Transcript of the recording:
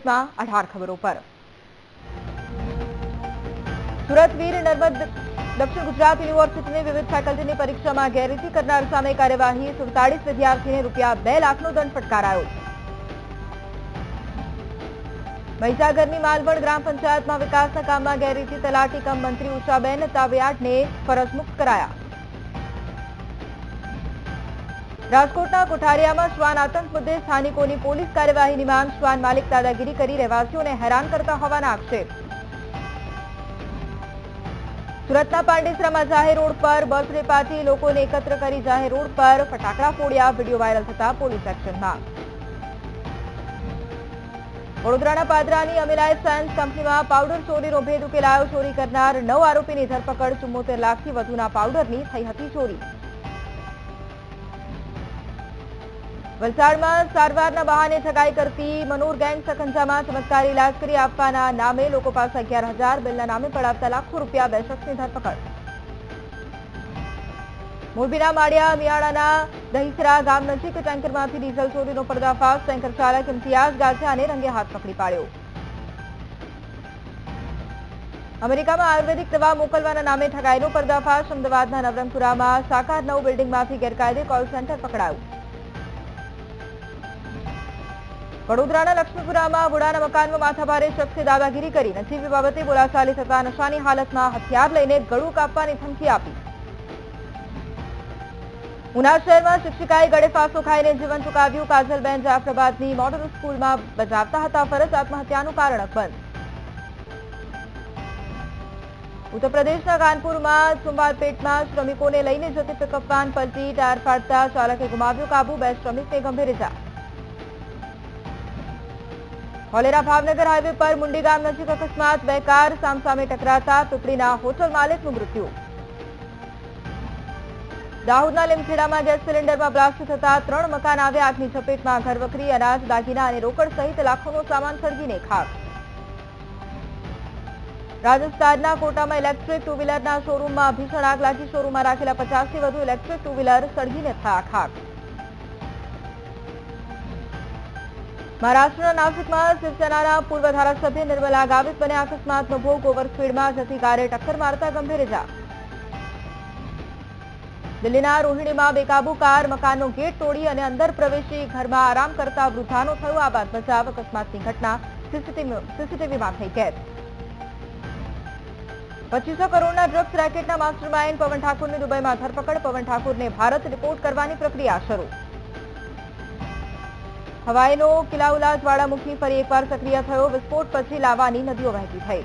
બુલેટમાં 18 ખબરો પર સુરત વીર નર્મદ દક્ષિણ ગુજરાત યુનિવર્સિટીની વિવિધ ફેકલ્ટીની પરીક્ષામાં ગેરરીતિ કરનાર સામે કાર્યવાહી 47 વિદ્યાર્થીને ₹2 લાખનો દંડ ફટકારાયો। મહીસાગરની માલવણ ગ્રામ પંચાયતમાં વિકાસના કામમાં ગેરરીતિ તલાટી કમ મંત્રી ઉષાબેન તાવિયાડને ફરજ મુક્ત કરાયા। રાજકોટના કોઠારિયામાં શ્વાન આતંક મુદ્દે સ્થાનિકોની પોલીસ કાર્યવાહીની માંગ। શ્વાન માલિક દાદાગીરી કરી રહેવાસીઓને હેરાન કરતા હોવાના આક્ષેપ। સુરતના પાંડેસરામાં જાહેર રોડ પર બર્થડે પાર્ટી લોકોને એકત્ર કરી જાહેર રોડ પર ફટાકડા ફોડ્યા। વિડીયો વાયરલ થતા પોલીસ એક્શનમાં। વડોદરાના પાદરાની અમિલાઇફ સાયન્સ કંપનીમાં પાવડર ચોરીનો ભેદ ઉકેલાયો। ચોરી કરનાર 9 આરોપીની ધરપકડ। 74 લાખથી વધુના પાવડરની થઈ હતી ચોરી। વલસાડમાં સારવારના બહાને ઠગાઈ કરતી મનોર ગેંગ સકંજામાં। ચમત્કારી ઇલાજ કરી આપવાના નામે લોકો પાસે 11,000 બિલના નામે પડાવતા લાખો રૂપિયા। 2 શખ્સની ધરપકડ। મોરબીના માળિયા મિયાણાના દહીસરા ગામ નજીક ટેન્કરમાંથી ડીઝલ ચોરીનો પર્દાફાશ। ટેન્કર ચાલક ઇમ્તિયાઝ ગાઝિયાને રંગે હાથ પકડી પાડ્યો। અમેરિકામાં આયુર્વેદિક દવા મોકલવાના નામે ઠગાઈનો પર્દાફાશ। અમદાવાદના નવરંગપુરામાં સાકાર 9 બિલ્ડિંગમાંથી ગેરકાયદે કોલ સેન્ટર પકડાયું। વડોદરાના લક્ષ્મીપુરામાં વુડાના મકાનમાં માથાભારે શખ્સે દાદાગીરી કરી। નજીવી બાબતે બોલાચાલી થતા નશાની હાલતમાં હથિયાર લઈને ગળું કાપવાની ધમકી આપી। ઉના શહેરમાં શિક્ષિકાએ ગળે ફાંસો ખાઈને જીવન ટૂંકાવ્યું। કાજલબેન જાફરાબાદની મોડલ સ્કૂલમાં બજાવતા હતા ફરજ। આત્મહત્યાનું કારણ અકબંધ। ઉત્તર પ્રદેશના કાનપુરમાં સુંબાલપેટમાં શ્રમિકોને લઈને જતી પિકઅપ વાન પલટી। ટાયર ફાટતા ચાલકે ગુમાવ્યો કાબુ। 2 શ્રમિકને ગંભીર ઇજા। હોલેરા ભાવનગર હાઈવે પર મુંડી ગામ નજીક અકસ્માત। 2 કાર સામસામે ટકરાતા પીપળીના હોટલ માલિકનું મૃત્યુ। દાહોદના લીમખેડામાં ગેસ સિલિન્ડરમાં બ્લાસ્ટ થતા 3 મકાન આવ્યા આગની ઝપેટમાં। ઘરવખરી, અનાજ, દાગીના અને રોકડ સહિત લાખોનો સામાન સળગીને ખાક। રાજસ્થાનના કોટામાં ઇલેક્ટ્રિક ટુ વ્હીલરના શોરૂમમાં ભીષણ આગ લાગી। શોરૂમમાં રાખેલા 50થી વધુ ઇલેક્ટ્રિક ટુ વ્હીલર સળગીને થયા ખાક। મહારાષ્ટ્રના નાસિકમાં શિવસેનાના પૂર્વ ધારાસભ્ય નિર્મલા ગાવિત બન્યા અકસ્માતનો ભોગ। ઓવરસ્પીડમાં જતી કારે ટક્કર મારતા ગંભીર ઇજા। દિલ્હીના રોહિણીમાં બેકાબુ કાર મકાનનો ગેટ તોડી અને અંદર પ્રવેશી ઘરમાં આરામ કરતા વૃદ્ધાનો થયો આબાદ બચાવ। અકસ્માતની ઘટના સીસીટીવીમાં થઈ કેદ। 2500 કરોડના ડ્રગ્સ રેકેટના માસ્ટરમાઇન્ડ પવન ઠાકુરની દુબઈમાં ધરપકડ। પવન ઠાકુરને ભારત રિપોર્ટ કરવાની પ્રક્રિયા શરૂ। હવાઈનો કિલાઉલા જ્વાળામુખી ફરી એકવાર સક્રિય થયો। વિસ્ફોટ પછી લાવાની નદીઓ વહેતી થઈ।